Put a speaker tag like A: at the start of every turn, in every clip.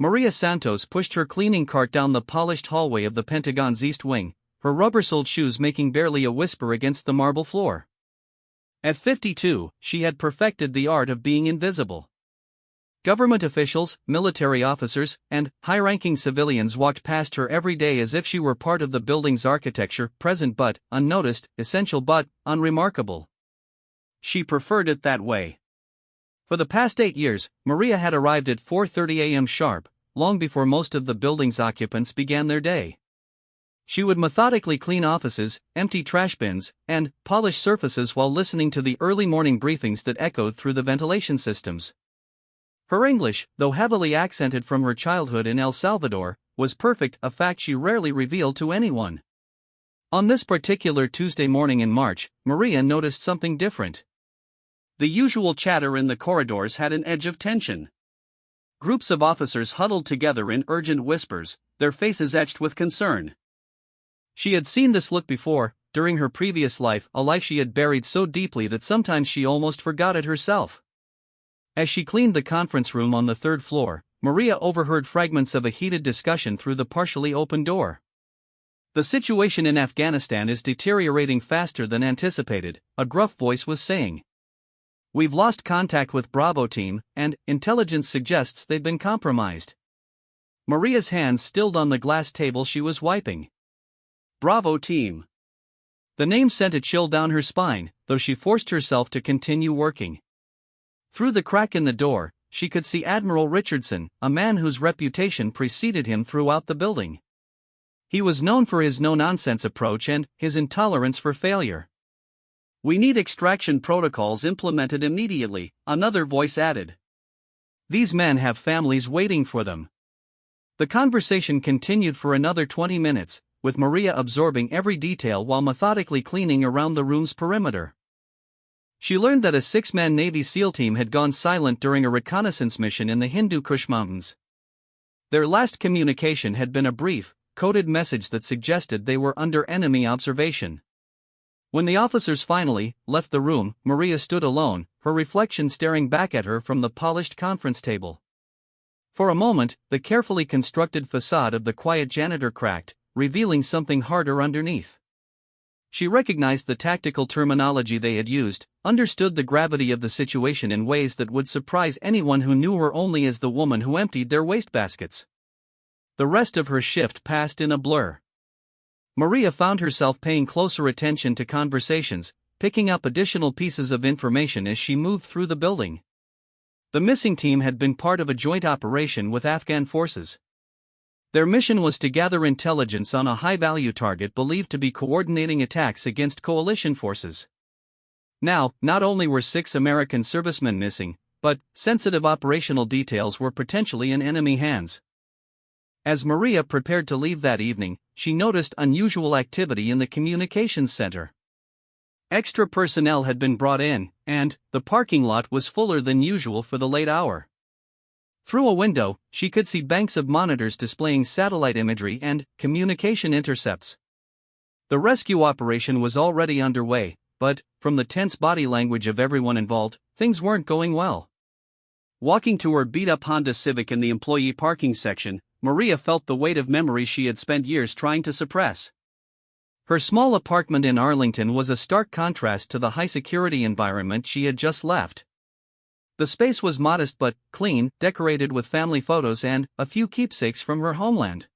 A: Maria Santos pushed her cleaning cart down the polished hallway of the Pentagon's East Wing, her rubber-soled shoes making barely a whisper against the marble floor. At 52, she had perfected the art of being invisible. Government officials, military officers, and high-ranking civilians walked past her every day as if she were part of the building's architecture, present but unnoticed, essential but unremarkable. She preferred it that way. For the past 8 years, Maria had arrived at 4:30 a.m. sharp, long before most of the building's occupants began their day. She would methodically clean offices, empty trash bins, and polish surfaces while listening to the early morning briefings that echoed through the ventilation systems. Her English, though heavily accented from her childhood in El Salvador, was perfect, a fact she rarely revealed to anyone. On this particular Tuesday morning in March, Maria noticed something different. The usual chatter in the corridors had an edge of tension. Groups of officers huddled together in urgent whispers, their faces etched with concern. She had seen this look before, during her previous life, a life she had buried so deeply that sometimes she almost forgot it herself. As she cleaned the conference room on the third floor, Maria overheard fragments of a heated discussion through the partially open door. "The situation in Afghanistan is deteriorating faster than anticipated," a gruff voice was saying. "We've lost contact with Bravo team, and intelligence suggests they've been compromised." Maria's hands stilled on the glass table she was wiping. Bravo team. The name sent a chill down her spine, though she forced herself to continue working. Through the crack in the door, she could see Admiral Richardson, a man whose reputation preceded him throughout the building. He was known for his no-nonsense approach and his intolerance for failure. "We need extraction protocols implemented immediately," another voice added. "These men have families waiting for them." The conversation continued for another 20 minutes, with Maria absorbing every detail while methodically cleaning around the room's perimeter. She learned that a 6-man Navy SEAL team had gone silent during a reconnaissance mission in the Hindu Kush Mountains. Their last communication had been a brief, coded message that suggested they were under enemy observation. When the officers finally left the room, Maria stood alone, her reflection staring back at her from the polished conference table. For a moment, the carefully constructed facade of the quiet janitor cracked, revealing something harder underneath. She recognized the tactical terminology they had used, understood the gravity of the situation in ways that would surprise anyone who knew her only as the woman who emptied their wastebaskets. The rest of her shift passed in a blur. Maria found herself paying closer attention to conversations, picking up additional pieces of information as she moved through the building. The missing team had been part of a joint operation with Afghan forces. Their mission was to gather intelligence on a high-value target believed to be coordinating attacks against coalition forces. Now, not only were 6 American servicemen missing, but sensitive operational details were potentially in enemy hands. As Maria prepared to leave that evening, she noticed unusual activity in the communications center. Extra personnel had been brought in, and the parking lot was fuller than usual for the late hour. Through a window, she could see banks of monitors displaying satellite imagery and communication intercepts. The rescue operation was already underway, but, from the tense body language of everyone involved, things weren't going well. Walking to her beat-up Honda Civic in the employee parking section, Maria felt the weight of memories she had spent years trying to suppress. Her small apartment in Arlington was a stark contrast to the high-security environment she had just left. The space was modest but clean, decorated with family photos and a few keepsakes from her homeland.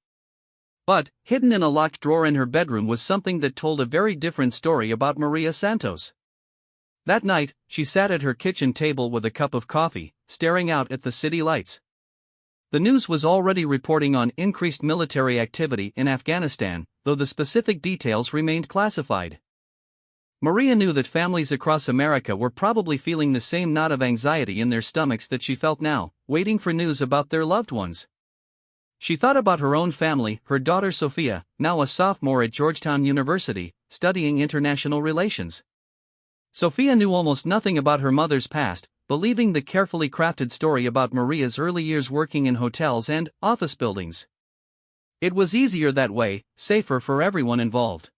A: But, hidden in a locked drawer in her bedroom was something that told a very different story about Maria Santos. That night, she sat at her kitchen table with a cup of coffee, staring out at the city lights. The news was already reporting on increased military activity in Afghanistan, though the specific details remained classified. Maria knew that families across America were probably feeling the same knot of anxiety in their stomachs that she felt now, waiting for news about their loved ones. She thought about her own family, her daughter Sophia, now a sophomore at Georgetown University, studying international relations. Sophia knew almost nothing about her mother's past, believing the carefully crafted story about Maria's early years working in hotels and office buildings. It was easier that way, safer for everyone involved.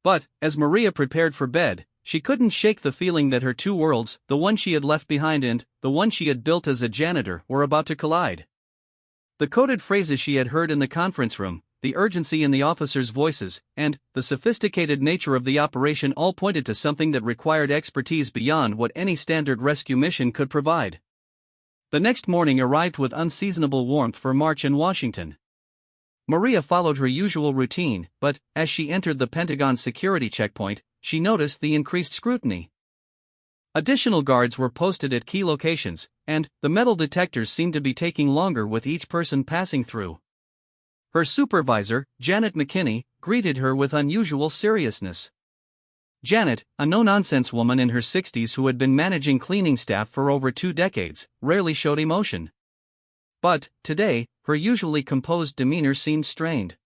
A: But, as Maria prepared for bed, she couldn't shake the feeling that her two worlds, the one she had left behind and the one she had built as a janitor, were about to collide. The coded phrases she had heard in the conference room, the urgency in the officers' voices, and the sophisticated nature of the operation all pointed to something that required expertise beyond what any standard rescue mission could provide. The next morning arrived with unseasonable warmth for March in Washington. Maria followed her usual routine, but, as she entered the Pentagon security checkpoint, she noticed the increased scrutiny. Additional guards were posted at key locations, and the metal detectors seemed to be taking longer with each person passing through. Her supervisor, Janet McKinney, greeted her with unusual seriousness. Janet, a no-nonsense woman in her 60s who had been managing cleaning staff for over 2 decades, rarely showed emotion. But, today, her usually composed demeanor seemed strained.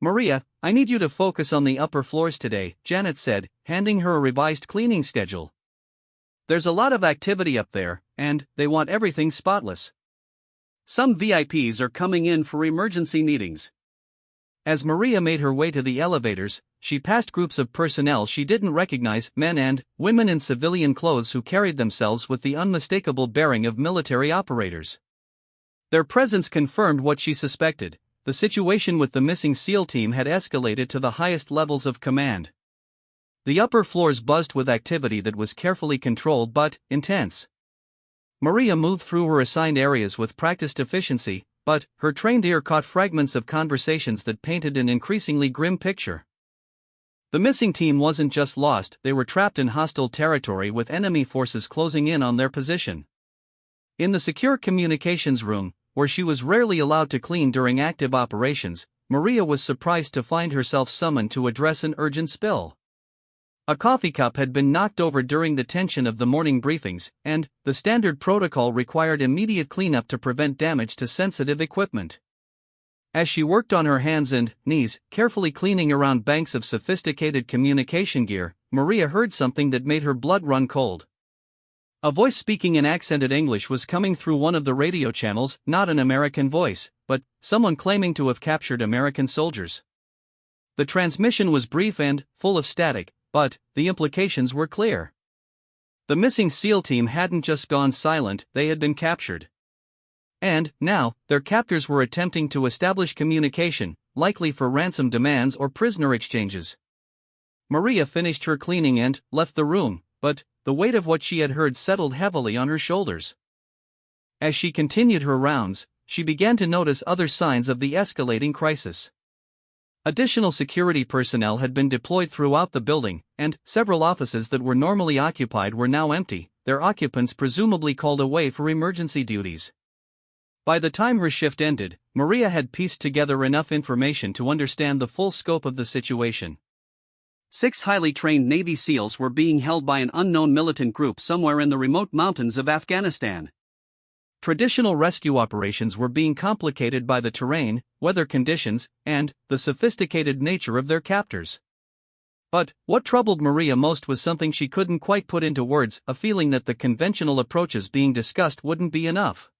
A: "Maria, I need you to focus on the upper floors today," Janet said, handing her a revised cleaning schedule. "There's a lot of activity up there, and they want everything spotless. Some VIPs are coming in for emergency meetings." As Maria made her way to the elevators, she passed groups of personnel she didn't recognize, men and women in civilian clothes who carried themselves with the unmistakable bearing of military operators. Their presence confirmed what she suspected: the situation with the missing SEAL team had escalated to the highest levels of command. The upper floors buzzed with activity that was carefully controlled but intense. Maria moved through her assigned areas with practiced efficiency, but her trained ear caught fragments of conversations that painted an increasingly grim picture. The missing team wasn't just lost, they were trapped in hostile territory with enemy forces closing in on their position. In the secure communications room, where she was rarely allowed to clean during active operations, Maria was surprised to find herself summoned to address an urgent spill. A coffee cup had been knocked over during the tension of the morning briefings, and the standard protocol required immediate cleanup to prevent damage to sensitive equipment. As she worked on her hands and knees, carefully cleaning around banks of sophisticated communication gear, Maria heard something that made her blood run cold. A voice speaking in accented English was coming through one of the radio channels, not an American voice, but someone claiming to have captured American soldiers. The transmission was brief and full of static, but the implications were clear. The missing SEAL team hadn't just gone silent, they had been captured. And, now, their captors were attempting to establish communication, likely for ransom demands or prisoner exchanges. Maria finished her cleaning and left the room, but the weight of what she had heard settled heavily on her shoulders. As she continued her rounds, she began to notice other signs of the escalating crisis. Additional security personnel had been deployed throughout the building, and several offices that were normally occupied were now empty, their occupants presumably called away for emergency duties. By the time her shift ended, Maria had pieced together enough information to understand the full scope of the situation. 6 highly trained Navy SEALs were being held by an unknown militant group somewhere in the remote mountains of Afghanistan. Traditional rescue operations were being complicated by the terrain, weather conditions, and the sophisticated nature of their captors. But what troubled Maria most was something she couldn't quite put into words: a feeling that the conventional approaches being discussed wouldn't be enough.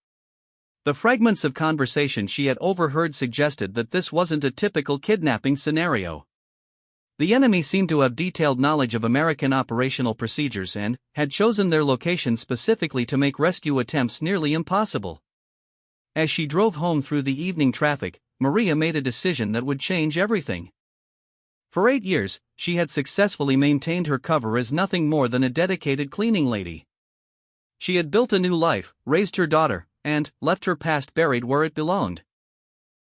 A: The fragments of conversation she had overheard suggested that this wasn't a typical kidnapping scenario. The enemy seemed to have detailed knowledge of American operational procedures and had chosen their location specifically to make rescue attempts nearly impossible. As she drove home through the evening traffic, Maria made a decision that would change everything. For 8 years, she had successfully maintained her cover as nothing more than a dedicated cleaning lady. She had built a new life, raised her daughter, and left her past buried where it belonged.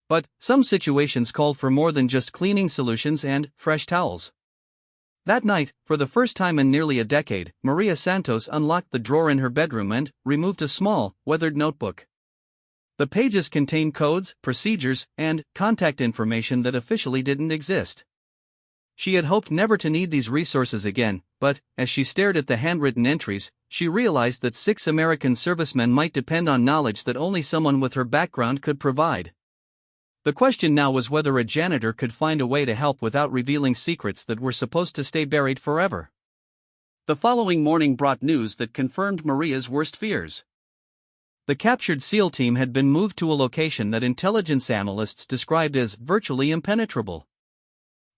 A: But some situations called for more than just cleaning solutions and fresh towels. That night, for the first time in nearly a decade, Maria Santos unlocked the drawer in her bedroom and removed a small, weathered notebook. The pages contained codes, procedures, and contact information that officially didn't exist. She had hoped never to need these resources again, but, as she stared at the handwritten entries, she realized that 6 American servicemen might depend on knowledge that only someone with her background could provide. The question now was whether a janitor could find a way to help without revealing secrets that were supposed to stay buried forever. The following morning brought news that confirmed Maria's worst fears. The captured SEAL team had been moved to a location that intelligence analysts described as virtually impenetrable.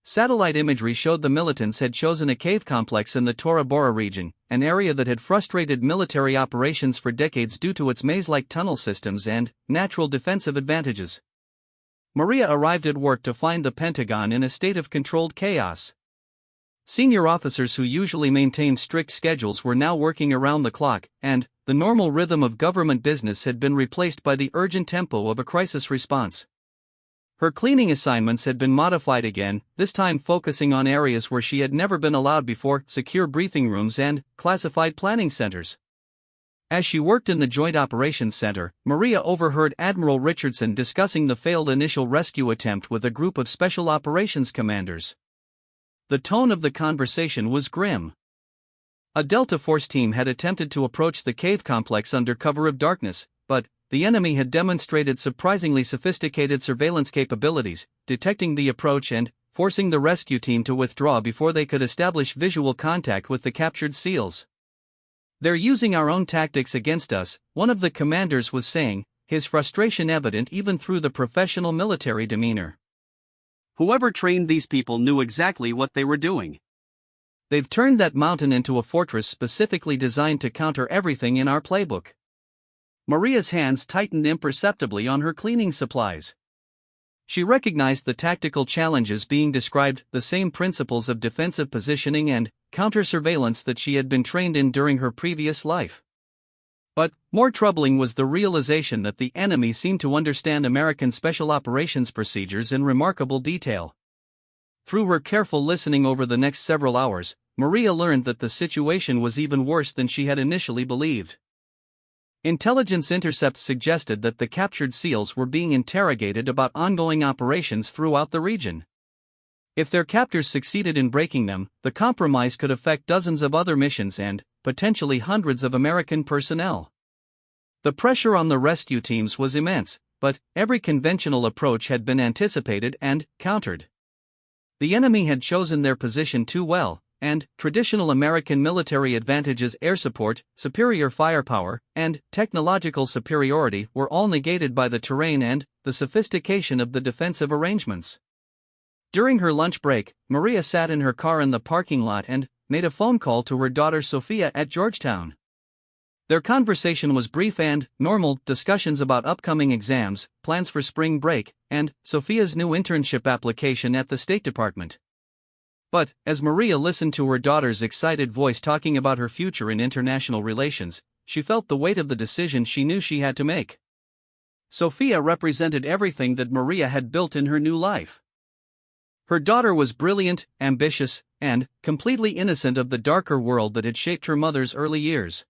A: Satellite imagery showed the militants had chosen a cave complex in the Tora Bora region, an area that had frustrated military operations for decades due to its maze-like tunnel systems and natural defensive advantages. Maria arrived at work to find the Pentagon in a state of controlled chaos. Senior officers who usually maintained strict schedules were now working around the clock, and the normal rhythm of government business had been replaced by the urgent tempo of a crisis response. Her cleaning assignments had been modified again, this time focusing on areas where she had never been allowed before: secure briefing rooms and classified planning centers. As she worked in the Joint Operations Center, Maria overheard Admiral Richardson discussing the failed initial rescue attempt with a group of Special Operations commanders. The tone of the conversation was grim. A Delta Force team had attempted to approach the cave complex under cover of darkness, but the enemy had demonstrated surprisingly sophisticated surveillance capabilities, detecting the approach and forcing the rescue team to withdraw before they could establish visual contact with the captured SEALs. "They're using our own tactics against us," one of the commanders was saying, his frustration evident even through the professional military demeanor. "Whoever trained these people knew exactly what they were doing. They've turned that mountain into a fortress specifically designed to counter everything in our playbook." Maria's hands tightened imperceptibly on her cleaning supplies. She recognized the tactical challenges being described, the same principles of defensive positioning and counter-surveillance that she had been trained in during her previous life. But more troubling was the realization that the enemy seemed to understand American special operations procedures in remarkable detail. Through her careful listening over the next several hours, Maria learned that the situation was even worse than she had initially believed. Intelligence intercepts suggested that the captured SEALs were being interrogated about ongoing operations throughout the region. If their captors succeeded in breaking them, the compromise could affect dozens of other missions and, potentially, hundreds of American personnel. The pressure on the rescue teams was immense, but every conventional approach had been anticipated and countered. The enemy had chosen their position too well, and traditional American military advantages, air support, superior firepower, and technological superiority, were all negated by the terrain and the sophistication of the defensive arrangements. During her lunch break, Maria sat in her car in the parking lot and made a phone call to her daughter Sophia at Georgetown. Their conversation was brief and normal: discussions about upcoming exams, plans for spring break, and Sophia's new internship application at the State Department. But, as Maria listened to her daughter's excited voice talking about her future in international relations, she felt the weight of the decision she knew she had to make. Sophia represented everything that Maria had built in her new life. Her daughter was brilliant, ambitious, and completely innocent of the darker world that had shaped her mother's early years.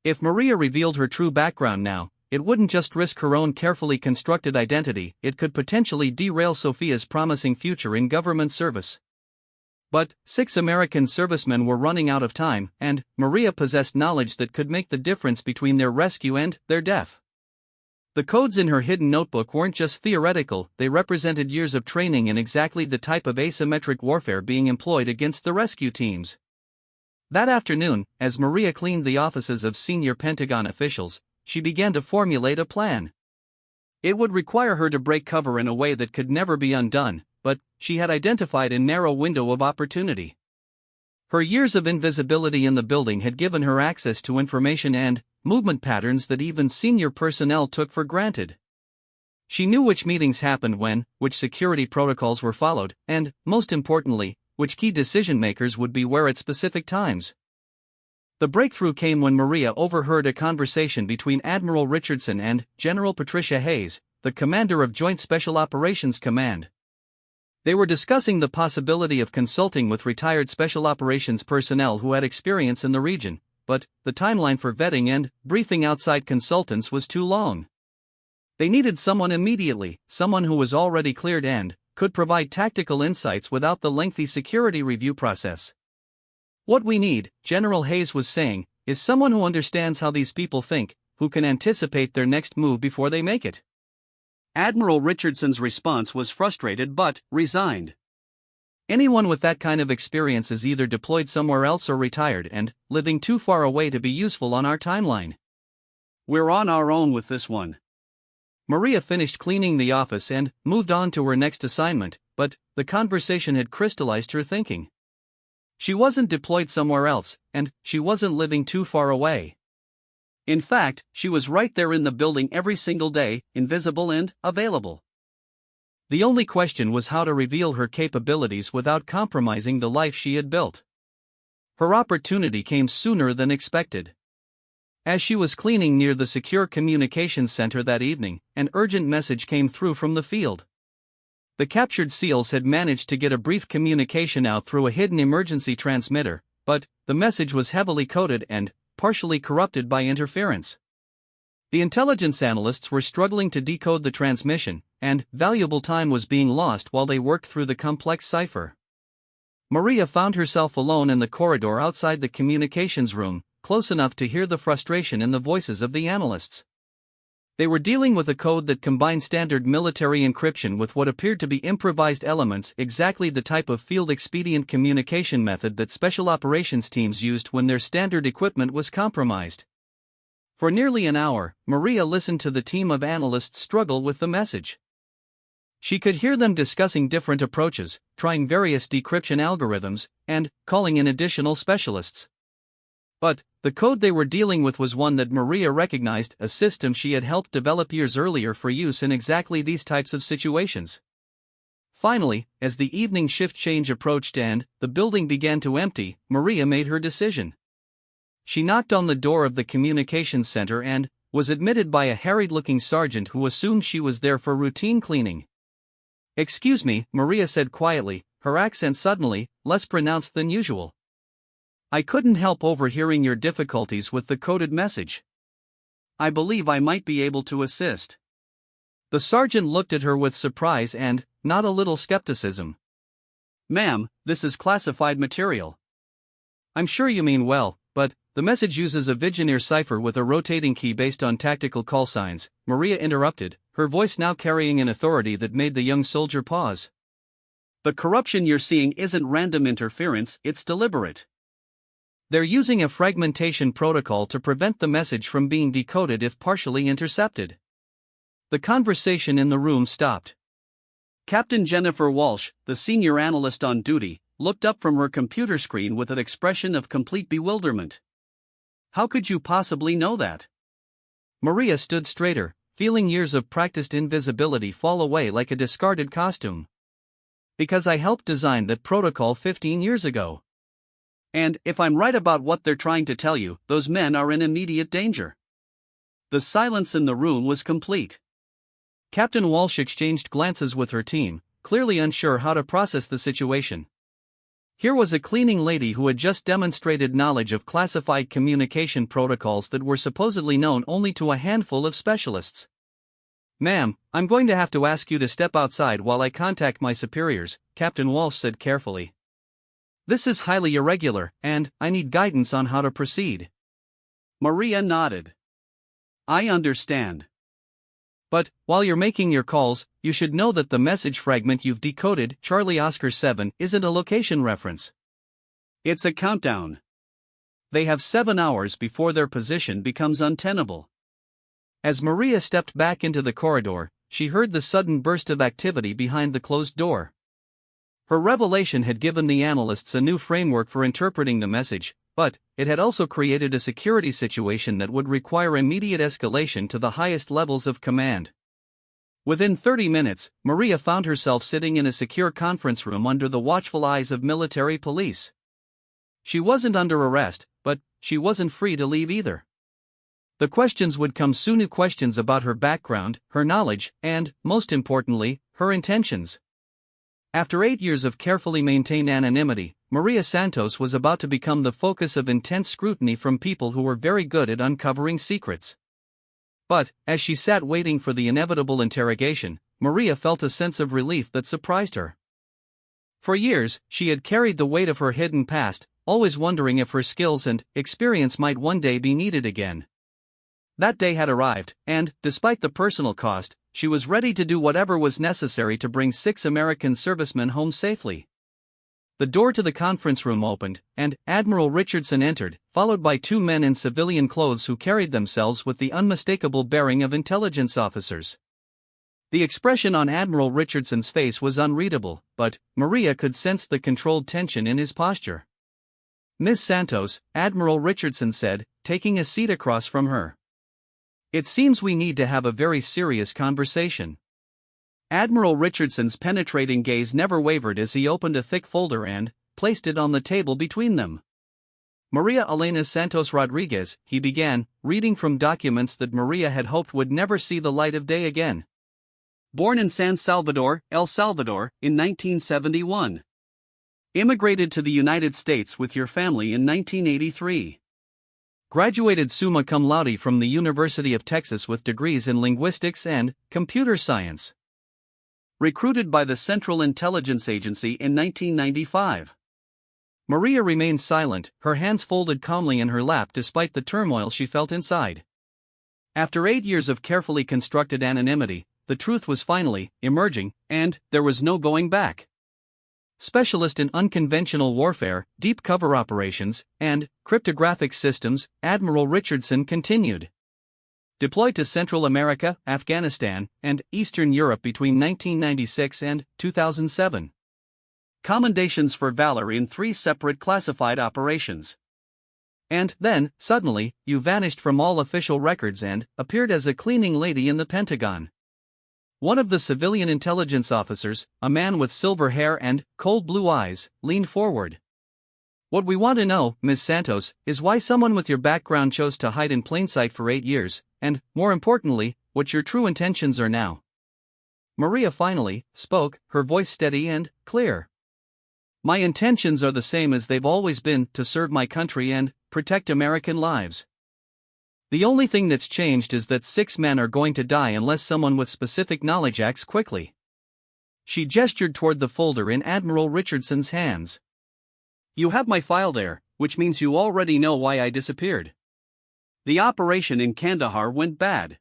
A: If Maria revealed her true background now, it wouldn't just risk her own carefully constructed identity, it could potentially derail Sophia's promising future in government service. But 6 American servicemen were running out of time, and Maria possessed knowledge that could make the difference between their rescue and their death. The codes in her hidden notebook weren't just theoretical, they represented years of training in exactly the type of asymmetric warfare being employed against the rescue teams. That afternoon, as Maria cleaned the offices of senior Pentagon officials, she began to formulate a plan. It would require her to break cover in a way that could never be undone, but she had identified a narrow window of opportunity. Her years of invisibility in the building had given her access to information and movement patterns that even senior personnel took for granted. She knew which meetings happened when, which security protocols were followed, and, most importantly, which key decision-makers would be where at specific times. The breakthrough came when Maria overheard a conversation between Admiral Richardson and General Patricia Hayes, the commander of Joint Special Operations Command. They were discussing the possibility of consulting with retired Special Operations personnel who had experience in the region, but the timeline for vetting and briefing outside consultants was too long. They needed someone immediately, someone who was already cleared and could provide tactical insights without the lengthy security review process. "What we need," General Hayes was saying, "is someone who understands how these people think, who can anticipate their next move before they make it." Admiral Richardson's response was frustrated but resigned. Anyone with that kind of experience is either deployed somewhere else or retired and living too far away to be useful on our timeline. "We're on our own with this one." Maria finished cleaning the office and moved on to her next assignment, but the conversation had crystallized her thinking. She wasn't deployed somewhere else, and she wasn't living too far away. In fact, she was right there in the building every single day, invisible and available. The only question was how to reveal her capabilities without compromising the life she had built. Her opportunity came sooner than expected. As she was cleaning near the secure communications center that evening, an urgent message came through from the field. The captured SEALs had managed to get a brief communication out through a hidden emergency transmitter, but the message was heavily coded and partially corrupted by interference. The intelligence analysts were struggling to decode the transmission, and valuable time was being lost while they worked through the complex cipher. Maria found herself alone in the corridor outside the communications room, close enough to hear the frustration in the voices of the analysts. They were dealing with a code that combined standard military encryption with what appeared to be improvised elements, exactly the type of field-expedient communication method that special operations teams used when their standard equipment was compromised. For nearly an hour, Maria listened to the team of analysts struggle with the message. She could hear them discussing different approaches, trying various decryption algorithms, and calling in additional specialists. But the code they were dealing with was one that Maria recognized, a system she had helped develop years earlier for use in exactly these types of situations. Finally, as the evening shift change approached and the building began to empty, Maria made her decision. She knocked on the door of the communications center and was admitted by a harried-looking sergeant who assumed she was there for routine cleaning. "Excuse me," Maria said quietly, her accent suddenly less pronounced than usual. "I couldn't help overhearing your difficulties with the coded message. I believe I might be able to assist." The sergeant looked at her with surprise and not a little skepticism. "Ma'am, this is classified material." "I'm sure you mean well, but the message uses a Vigenère cipher with a rotating key based on tactical call signs," Maria interrupted, her voice now carrying an authority that made the young soldier pause. "The corruption you're seeing isn't random interference, it's deliberate. They're using a fragmentation protocol to prevent the message from being decoded if partially intercepted." The conversation in the room stopped. Captain Jennifer Walsh, the senior analyst on duty, looked up from her computer screen with an expression of complete bewilderment. "How could you possibly know that?" Maria stood straighter, feeling years of practiced invisibility fall away like a discarded costume. "Because I helped design that protocol 15 years ago. And if I'm right about what they're trying to tell you, those men are in immediate danger." The silence in the room was complete. Captain Walsh exchanged glances with her team, clearly unsure how to process the situation. Here was a cleaning lady who had just demonstrated knowledge of classified communication protocols that were supposedly known only to a handful of specialists. "Ma'am, I'm going to have to ask you to step outside while I contact my superiors," Captain Walsh said carefully. "This is highly irregular, and I need guidance on how to proceed." Maria nodded. "I understand. But while you're making your calls, you should know that the message fragment you've decoded, Charlie Oscar 7, isn't a location reference. It's a countdown. They have 7 hours before their position becomes untenable." As Maria stepped back into the corridor, she heard the sudden burst of activity behind the closed door. Her revelation had given the analysts a new framework for interpreting the message, but it had also created a security situation that would require immediate escalation to the highest levels of command. Within 30 minutes, Maria found herself sitting in a secure conference room under the watchful eyes of military police. She wasn't under arrest, but she wasn't free to leave either. The questions would come soon, questions about her background, her knowledge, and, most importantly, her intentions. After 8 years of carefully maintained anonymity, Maria Santos was about to become the focus of intense scrutiny from people who were very good at uncovering secrets. But, as she sat waiting for the inevitable interrogation, Maria felt a sense of relief that surprised her. For years, she had carried the weight of her hidden past, always wondering if her skills and experience might one day be needed again. That day had arrived, and, despite the personal cost, she was ready to do whatever was necessary to bring 6 American servicemen home safely. The door to the conference room opened, and Admiral Richardson entered, followed by 2 men in civilian clothes who carried themselves with the unmistakable bearing of intelligence officers. The expression on Admiral Richardson's face was unreadable, but Maria could sense the controlled tension in his posture. "Miss Santos," Admiral Richardson said, taking a seat across from her. "It seems we need to have a very serious conversation." Admiral Richardson's penetrating gaze never wavered as he opened a thick folder and placed it on the table between them. "Maria Elena Santos Rodriguez," he began, reading from documents that Maria had hoped would never see the light of day again. "Born in San Salvador, El Salvador, in 1971. Immigrated to the United States with your family in 1983. Graduated summa cum laude from the University of Texas with degrees in linguistics and computer science. Recruited by the Central Intelligence Agency in 1995. Maria remained silent, her hands folded calmly in her lap despite the turmoil she felt inside. After 8 years of carefully constructed anonymity, the truth was finally emerging, and there was no going back. Specialist in unconventional warfare, deep cover operations, and cryptographic systems, Admiral Richardson continued. Deployed to Central America, Afghanistan, and Eastern Europe between 1996 and 2007. Commendations for valor in 3 separate classified operations. And then, suddenly, you vanished from all official records and appeared as a cleaning lady in the Pentagon. One of the civilian intelligence officers, a man with silver hair and cold blue eyes, leaned forward. "What we want to know, Ms. Santos, is why someone with your background chose to hide in plain sight for 8 years, and, more importantly, what your true intentions are now." Maria finally spoke, her voice steady and clear. "My intentions are the same as they've always been, to serve my country and protect American lives. The only thing that's changed is that 6 men are going to die unless someone with specific knowledge acts quickly." She gestured toward the folder in Admiral Richardson's hands. "You have my file there, which means you already know why I disappeared. The operation in Kandahar went bad.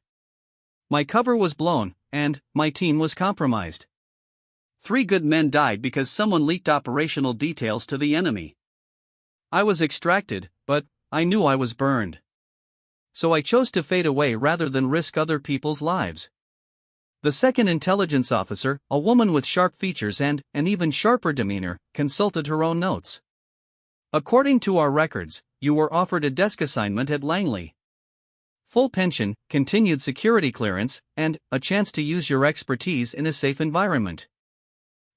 A: My cover was blown, and my team was compromised. 3 good men died because someone leaked operational details to the enemy. I was extracted, but I knew I was burned. So I chose to fade away rather than risk other people's lives." The second intelligence officer, a woman with sharp features and an even sharper demeanor, consulted her own notes. "According to our records, you were offered a desk assignment at Langley. Full pension, continued security clearance, and a chance to use your expertise in a safe environment.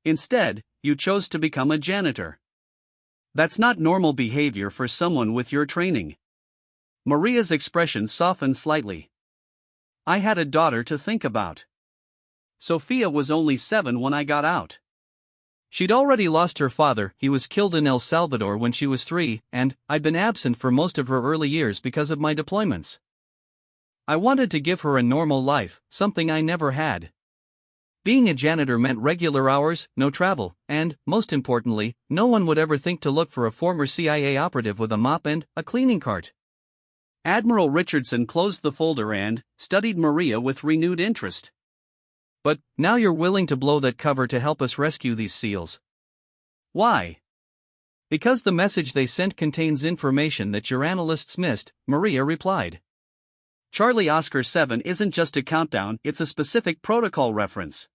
A: Instead, you chose to become a janitor. That's not normal behavior for someone with your training." Maria's expression softened slightly. "I had a daughter to think about. Sophia was only 7 when I got out. She'd already lost her father, he was killed in El Salvador when she was 3, and I'd been absent for most of her early years because of my deployments. I wanted to give her a normal life, something I never had. Being a janitor meant regular hours, no travel, and, most importantly, no one would ever think to look for a former CIA operative with a mop and a cleaning cart." Admiral Richardson closed the folder and studied Maria with renewed interest. "But now you're willing to blow that cover to help us rescue these SEALs. Why?" "Because the message they sent contains information that your analysts missed," Maria replied. "Charlie Oscar 7 isn't just a countdown, it's a specific protocol reference.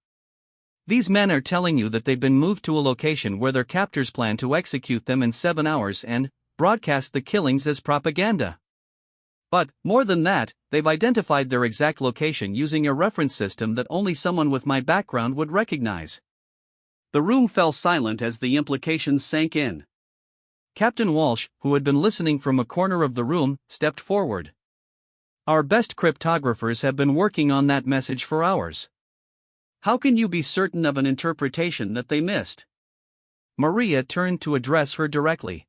A: These men are telling you that they've been moved to a location where their captors plan to execute them in 7 hours and broadcast the killings as propaganda. But, more than that, they've identified their exact location using a reference system that only someone with my background would recognize." The room fell silent as the implications sank in. Captain Walsh, who had been listening from a corner of the room, stepped forward. "Our best cryptographers have been working on that message for hours. How can you be certain of an interpretation that they missed?" Maria turned to address her directly.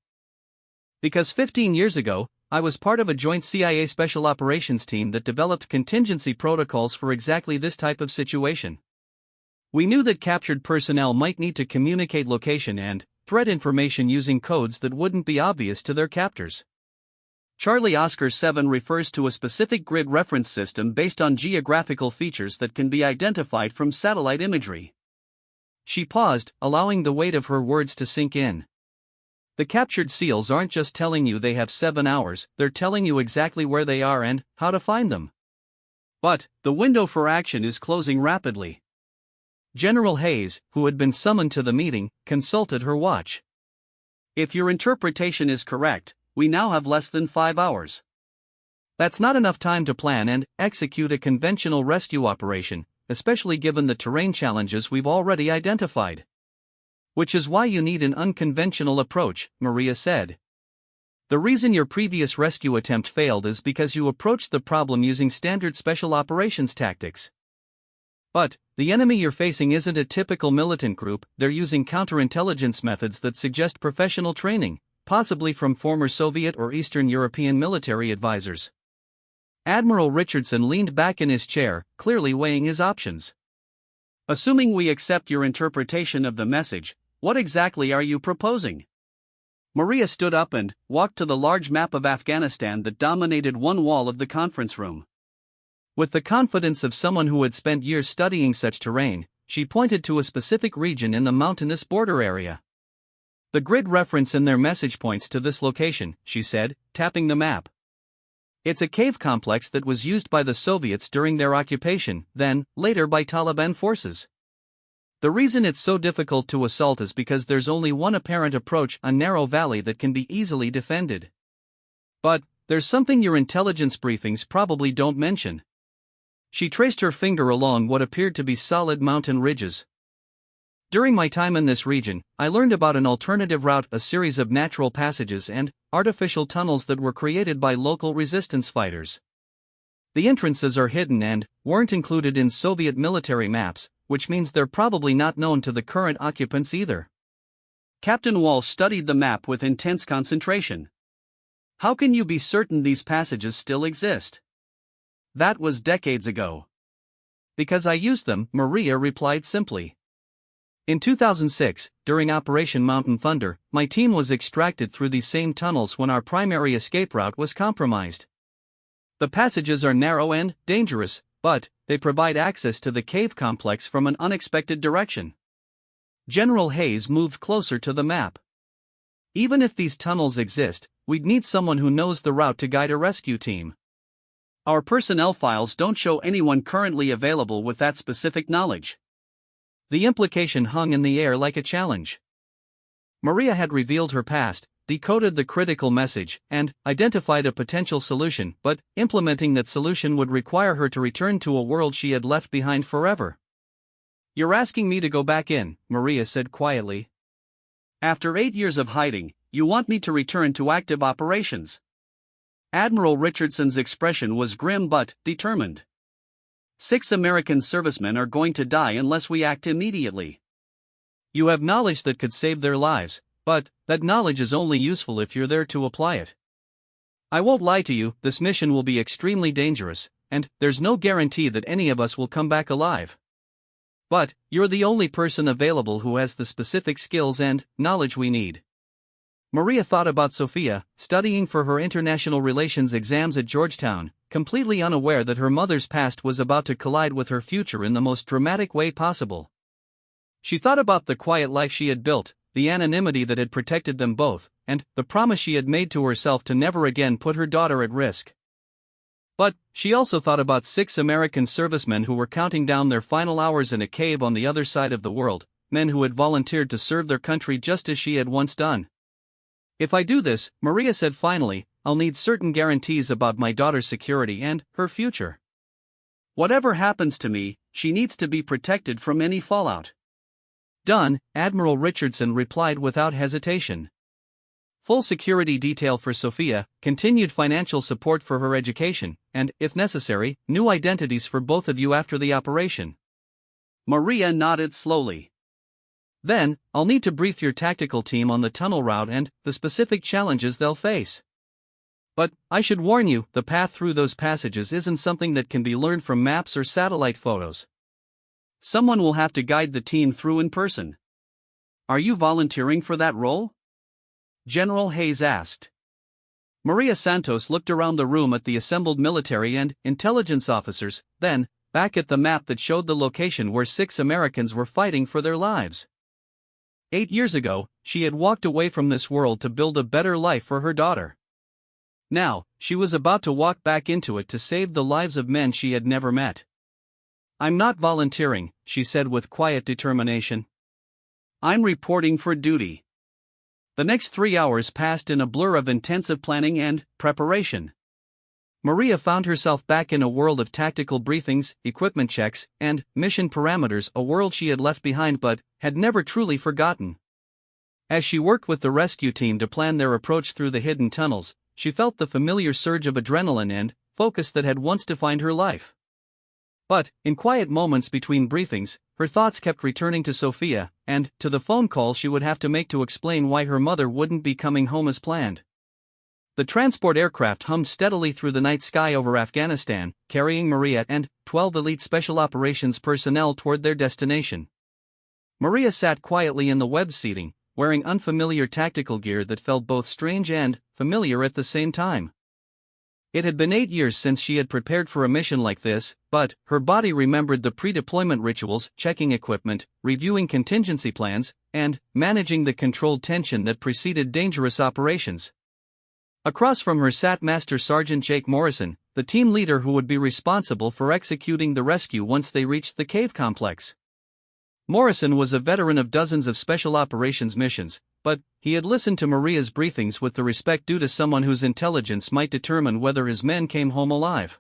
A: "Because 15 years ago, I was part of a joint CIA Special Operations team that developed contingency protocols for exactly this type of situation. We knew that captured personnel might need to communicate location and threat information using codes that wouldn't be obvious to their captors. Charlie Oscar 7 refers to a specific grid reference system based on geographical features that can be identified from satellite imagery." She paused, allowing the weight of her words to sink in. "The captured SEALs aren't just telling you they have 7 hours, they're telling you exactly where they are and how to find them. But the window for action is closing rapidly. General Hayes, who had been summoned to the meeting, consulted her watch. If your interpretation is correct, we now have less than 5 hours. That's not enough time to plan and execute a conventional rescue operation, especially given the terrain challenges we've already identified. Which is why you need an unconventional approach, Maria said. The reason your previous rescue attempt failed is because you approached the problem using standard special operations tactics. But the enemy you're facing isn't a typical militant group, they're using counterintelligence methods that suggest professional training, possibly from former Soviet or Eastern European military advisors. Admiral Richardson leaned back in his chair, clearly weighing his options. Assuming we accept your interpretation of the message, what exactly are you proposing? Maria stood up and walked to the large map of Afghanistan that dominated one wall of the conference room. With the confidence of someone who had spent years studying such terrain, she pointed to a specific region in the mountainous border area. The grid reference in their message points to this location, she said, tapping the map. It's a cave complex that was used by the Soviets during their occupation, then, later by Taliban forces. The reason it's so difficult to assault is because there's only one apparent approach, a narrow valley that can be easily defended. But there's something your intelligence briefings probably don't mention. She traced her finger along what appeared to be solid mountain ridges. During my time in this region, I learned about an alternative route, a series of natural passages and artificial tunnels that were created by local resistance fighters. The entrances are hidden and weren't included in Soviet military maps, which means they're probably not known to the current occupants either. Captain Walsh studied the map with intense concentration. How can you be certain these passages still exist? That was decades ago. Because I used them, Maria replied simply. In 2006, during Operation Mountain Thunder, my team was extracted through these same tunnels when our primary escape route was compromised. The passages are narrow and dangerous, but they provide access to the cave complex from an unexpected direction. General Hayes moved closer to the map. Even if these tunnels exist, we'd need someone who knows the route to guide a rescue team. Our personnel files don't show anyone currently available with that specific knowledge. The implication hung in the air like a challenge. Maria had revealed her past, decoded the critical message, and identified a potential solution, but implementing that solution would require her to return to a world she had left behind forever. You're asking me to go back in, Maria said quietly. After 8 years of hiding, you want me to return to active operations. Admiral Richardson's expression was grim but determined. 6 American servicemen are going to die unless we act immediately. You have knowledge that could save their lives, but that knowledge is only useful if you're there to apply it. I won't lie to you, this mission will be extremely dangerous, and there's no guarantee that any of us will come back alive. But you're the only person available who has the specific skills and knowledge we need. Maria thought about Sophia, studying for her international relations exams at Georgetown, completely unaware that her mother's past was about to collide with her future in the most dramatic way possible. She thought about the quiet life she had built, the anonymity that had protected them both, and the promise she had made to herself to never again put her daughter at risk. But she also thought about 6 American servicemen who were counting down their final hours in a cave on the other side of the world, men who had volunteered to serve their country just as she had once done. If I do this, Maria said finally, I'll need certain guarantees about my daughter's security and her future. Whatever happens to me, she needs to be protected from any fallout. Done, Admiral Richardson replied without hesitation. Full security detail for Sophia, continued financial support for her education, and, if necessary, new identities for both of you after the operation. Maria nodded slowly. Then, I'll need to brief your tactical team on the tunnel route and the specific challenges they'll face. But I should warn you, the path through those passages isn't something that can be learned from maps or satellite photos. Someone will have to guide the team through in person. Are you volunteering for that role? General Hayes asked. Maria Santos looked around the room at the assembled military and intelligence officers, then, back at the map that showed the location where 6 Americans were fighting for their lives. 8 years ago, she had walked away from this world to build a better life for her daughter. Now, she was about to walk back into it to save the lives of men she had never met. "I'm not volunteering," she said with quiet determination. "I'm reporting for duty." The next 3 hours passed in a blur of intensive planning and preparation. Maria found herself back in a world of tactical briefings, equipment checks, and mission parameters, a world she had left behind but had never truly forgotten. As she worked with the rescue team to plan their approach through the hidden tunnels, she felt the familiar surge of adrenaline and focus that had once defined her life. But, in quiet moments between briefings, her thoughts kept returning to Sophia, and to the phone call she would have to make to explain why her mother wouldn't be coming home as planned. The transport aircraft hummed steadily through the night sky over Afghanistan, carrying Maria and 12 elite special operations personnel toward their destination. Maria sat quietly in the web seating, wearing unfamiliar tactical gear that felt both strange and familiar at the same time. It had been 8 years since she had prepared for a mission like this, but her body remembered the pre-deployment rituals, checking equipment, reviewing contingency plans, and managing the controlled tension that preceded dangerous operations. Across from her sat Master Sergeant Jake Morrison, the team leader who would be responsible for executing the rescue once they reached the cave complex. Morrison was a veteran of dozens of special operations missions, but he had listened to Maria's briefings with the respect due to someone whose intelligence might determine whether his men came home alive.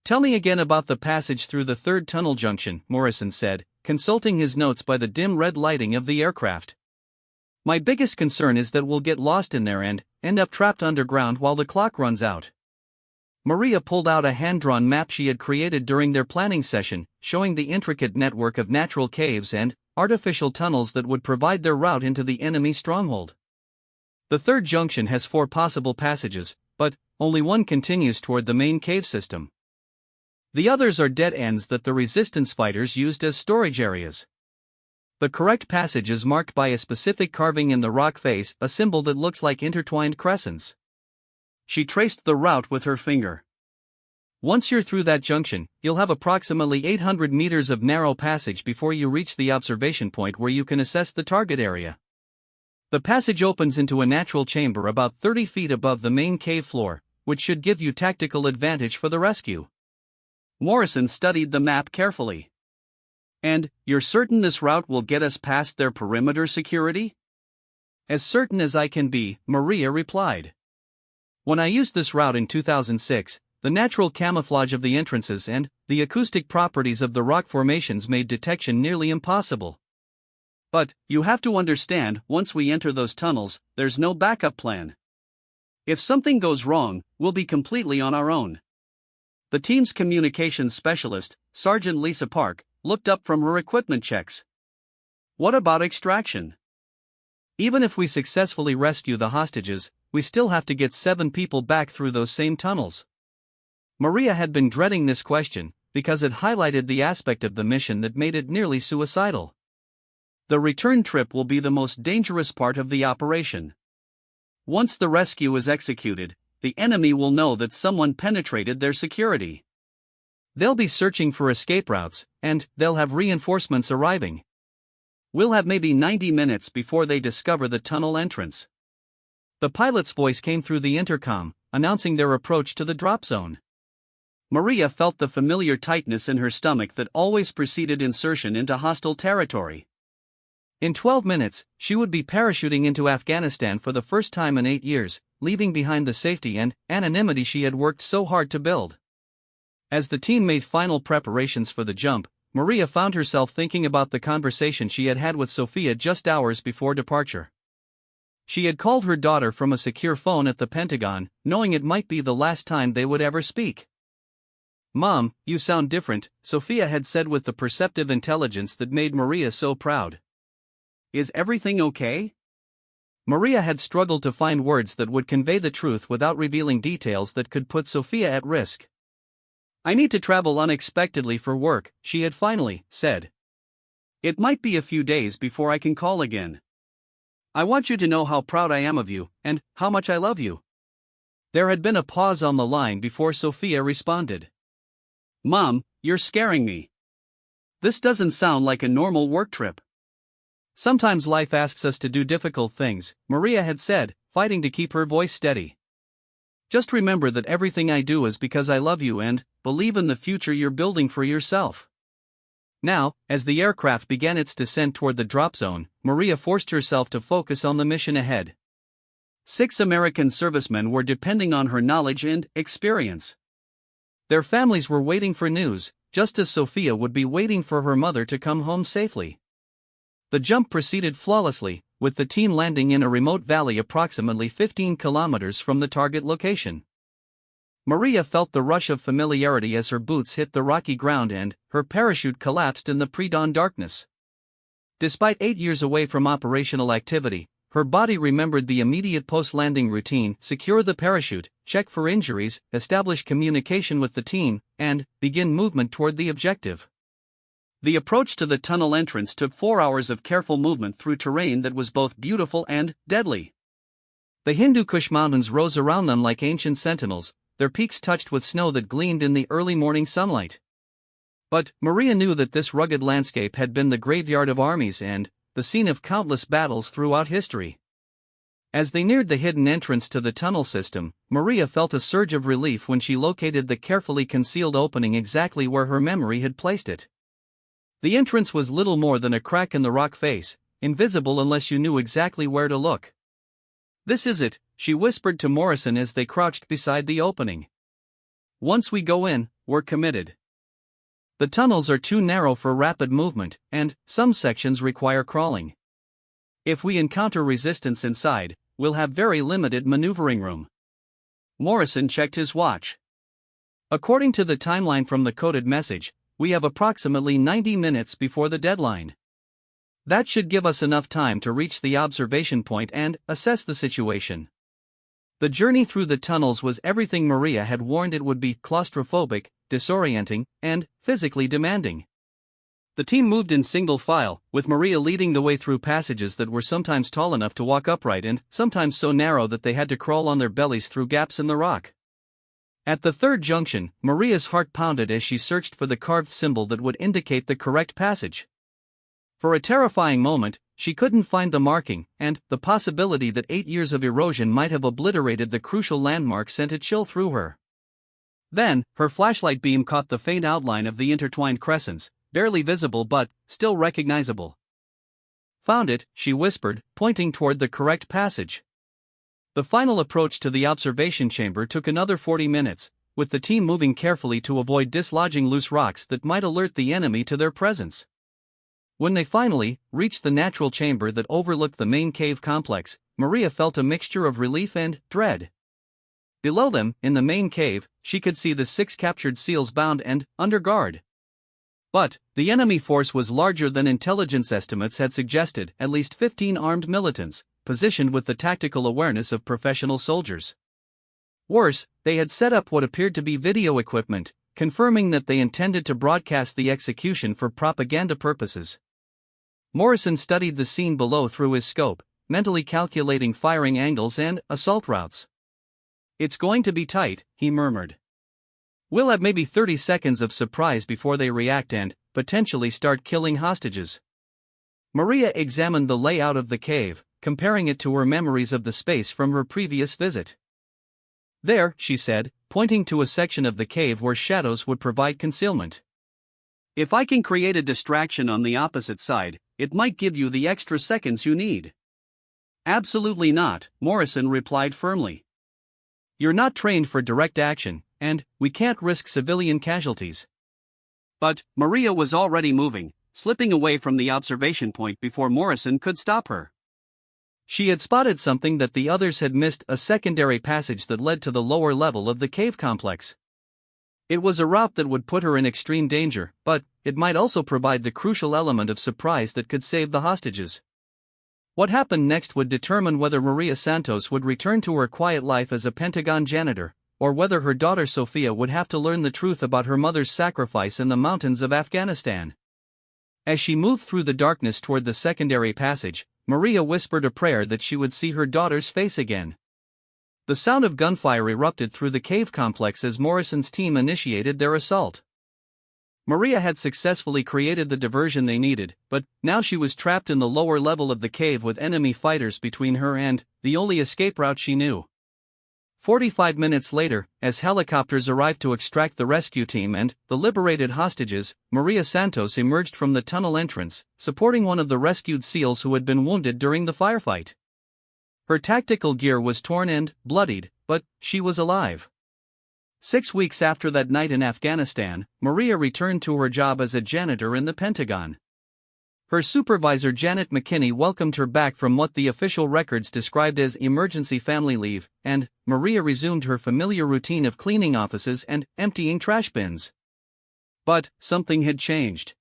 A: "Tell me again about the passage through the third tunnel junction," Morrison said, consulting his notes by the dim red lighting of the aircraft. "My biggest concern is that we'll get lost in there and end up trapped underground while the clock runs out." Maria pulled out a hand-drawn map she had created during their planning session, showing the intricate network of natural caves and artificial tunnels that would provide their route into the enemy stronghold. "The third junction has 4 possible passages, but only one continues toward the main cave system. The others are dead ends that the resistance fighters used as storage areas. The correct passage is marked by a specific carving in the rock face, a symbol that looks like intertwined crescents." She traced the route with her finger. "Once you're through that junction, you'll have approximately 800 meters of narrow passage before you reach the observation point where you can assess the target area. The passage opens into a natural chamber about 30 feet above the main cave floor, which should give you tactical advantage for the rescue." Morrison studied the map carefully. "And you're certain this route will get us past their perimeter security?" "As certain as I can be," Maria replied. "When I used this route in 2006, the natural camouflage of the entrances and the acoustic properties of the rock formations made detection nearly impossible. But you have to understand, once we enter those tunnels, there's no backup plan. If something goes wrong, we'll be completely on our own." The team's communications specialist, Sergeant Lisa Park, looked up from her equipment checks. "What about extraction? Even if we successfully rescue the hostages, we still have to get 7 people back through those same tunnels." Maria had been dreading this question, because it highlighted the aspect of the mission that made it nearly suicidal. "The return trip will be the most dangerous part of the operation. Once the rescue is executed, the enemy will know that someone penetrated their security. They'll be searching for escape routes, and they'll have reinforcements arriving. We'll have maybe 90 minutes before they discover the tunnel entrance." The pilot's voice came through the intercom, announcing their approach to the drop zone. Maria felt the familiar tightness in her stomach that always preceded insertion into hostile territory. In 12 minutes, she would be parachuting into Afghanistan for the first time in 8 years, leaving behind the safety and anonymity she had worked so hard to build. As the team made final preparations for the jump, Maria found herself thinking about the conversation she had had with Sophia just hours before departure. She had called her daughter from a secure phone at the Pentagon, knowing it might be the last time they would ever speak. "Mom, you sound different," Sophia had said with the perceptive intelligence that made Maria so proud. "Is everything okay?" Maria had struggled to find words that would convey the truth without revealing details that could put Sophia at risk. "I need to travel unexpectedly for work," she had finally said. "It might be a few days before I can call again. I want you to know how proud I am of you, and how much I love you." There had been a pause on the line before Sophia responded. "Mom, you're scaring me. This doesn't sound like a normal work trip." "Sometimes life asks us to do difficult things," Maria had said, fighting to keep her voice steady. Just remember that everything I do is because I love you and believe in the future you're building for yourself." Now, as the aircraft began its descent toward the drop zone, Maria forced herself to focus on the mission ahead. 6 American servicemen were depending on her knowledge and experience. Their families were waiting for news, just as Sophia would be waiting for her mother to come home safely. The jump proceeded flawlessly, with the team landing in a remote valley approximately 15 kilometers from the target location. Maria felt the rush of familiarity as her boots hit the rocky ground and her parachute collapsed in the pre-dawn darkness. Despite 8 years away from operational activity, her body remembered the immediate post-landing routine: secure the parachute, check for injuries, establish communication with the team, and begin movement toward the objective. The approach to the tunnel entrance took 4 hours of careful movement through terrain that was both beautiful and deadly. The Hindu Kush mountains rose around them like ancient sentinels, their peaks touched with snow that gleamed in the early morning sunlight. But Maria knew that this rugged landscape had been the graveyard of armies and the scene of countless battles throughout history. As they neared the hidden entrance to the tunnel system, Maria felt a surge of relief when she located the carefully concealed opening exactly where her memory had placed it. The entrance was little more than a crack in the rock face, invisible unless you knew exactly where to look. "This is it," she whispered to Morrison as they crouched beside the opening. "Once we go in, we're committed. The tunnels are too narrow for rapid movement, and some sections require crawling. If we encounter resistance inside, we'll have very limited maneuvering room." Morrison checked his watch. "According to the timeline from the coded message, we have approximately 90 minutes before the deadline. That should give us enough time to reach the observation point and assess the situation." The journey through the tunnels was everything Maria had warned it would be: claustrophobic, disorienting, and physically demanding. The team moved in single file, with Maria leading the way through passages that were sometimes tall enough to walk upright and sometimes so narrow that they had to crawl on their bellies through gaps in the rock. At the third junction, Maria's heart pounded as she searched for the carved symbol that would indicate the correct passage. For a terrifying moment, she couldn't find the marking, and the possibility that 8 years of erosion might have obliterated the crucial landmark sent a chill through her. Then, her flashlight beam caught the faint outline of the intertwined crescents, barely visible but still recognizable. "Found it," she whispered, pointing toward the correct passage. The final approach to the observation chamber took another 40 minutes, with the team moving carefully to avoid dislodging loose rocks that might alert the enemy to their presence. When they finally reached the natural chamber that overlooked the main cave complex, Maria felt a mixture of relief and dread. Below them, in the main cave, she could see the 6 captured SEALs bound and under guard. But the enemy force was larger than intelligence estimates had suggested: at least 15 armed militants, positioned with the tactical awareness of professional soldiers. Worse, they had set up what appeared to be video equipment, confirming that they intended to broadcast the execution for propaganda purposes. Morrison studied the scene below through his scope, mentally calculating firing angles and assault routes. "It's going to be tight," he murmured. "We'll have maybe 30 seconds of surprise before they react and potentially start killing hostages." Maria examined the layout of the cave, comparing it to her memories of the space from her previous visit. "There," she said, pointing to a section of the cave where shadows would provide concealment. "If I can create a distraction on the opposite side, it might give you the extra seconds you need." "Absolutely not," Morrison replied firmly. "You're not trained for direct action, and we can't risk civilian casualties." But Maria was already moving, slipping away from the observation point before Morrison could stop her. She had spotted something that the others had missed: a secondary passage that led to the lower level of the cave complex. It was a route that would put her in extreme danger, but it might also provide the crucial element of surprise that could save the hostages. What happened next would determine whether Maria Santos would return to her quiet life as a Pentagon janitor, or whether her daughter Sophia would have to learn the truth about her mother's sacrifice in the mountains of Afghanistan. As she moved through the darkness toward the secondary passage, Maria whispered a prayer that she would see her daughter's face again. The sound of gunfire erupted through the cave complex as Morrison's team initiated their assault. Maria had successfully created the diversion they needed, but now she was trapped in the lower level of the cave with enemy fighters between her and the only escape route she knew. 45 minutes later, as helicopters arrived to extract the rescue team and the liberated hostages, Maria Santos emerged from the tunnel entrance, supporting one of the rescued SEALs who had been wounded during the firefight. Her tactical gear was torn and bloodied, but she was alive. 6 weeks after that night in Afghanistan, Maria returned to her job as a janitor in the Pentagon. Her supervisor Janet McKinney welcomed her back from what the official records described as emergency family leave, and Maria resumed her familiar routine of cleaning offices and emptying trash bins. But something had changed.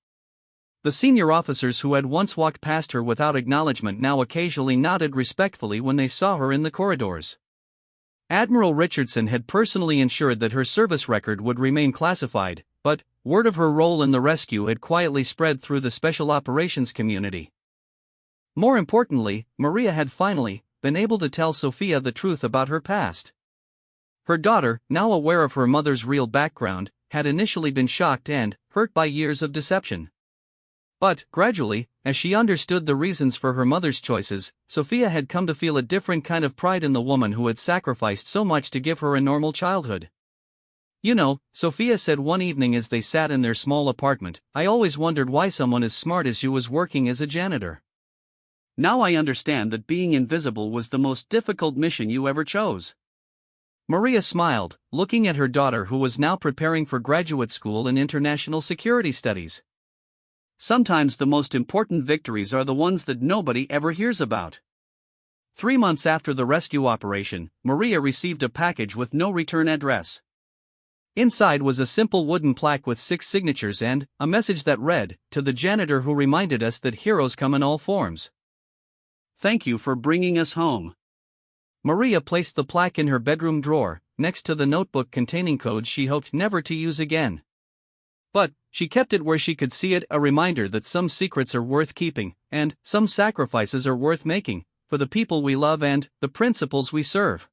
A: The senior officers who had once walked past her without acknowledgement now occasionally nodded respectfully when they saw her in the corridors. Admiral Richardson had personally ensured that her service record would remain classified, but word of her role in the rescue had quietly spread through the special operations community. More importantly, Maria had finally been able to tell Sophia the truth about her past. Her daughter, now aware of her mother's real background, had initially been shocked and hurt by years of deception. But, gradually, as she understood the reasons for her mother's choices, Sophia had come to feel a different kind of pride in the woman who had sacrificed so much to give her a normal childhood. "You know," Sophia said one evening as they sat in their small apartment, "I always wondered why someone as smart as you was working as a janitor. Now I understand that being invisible was the most difficult mission you ever chose." Maria smiled, looking at her daughter who was now preparing for graduate school in international security studies. Sometimes the most important victories are the ones that nobody ever hears about. 3 months after the rescue operation, Maria received a package with no return address. Inside was a simple wooden plaque with 6 signatures and a message that read, "To the janitor who reminded us that heroes come in all forms. Thank you for bringing us home." Maria placed the plaque in her bedroom drawer, next to the notebook containing codes she hoped never to use again. But she kept it where she could see it, a reminder that some secrets are worth keeping, and some sacrifices are worth making, for the people we love and the principles we serve.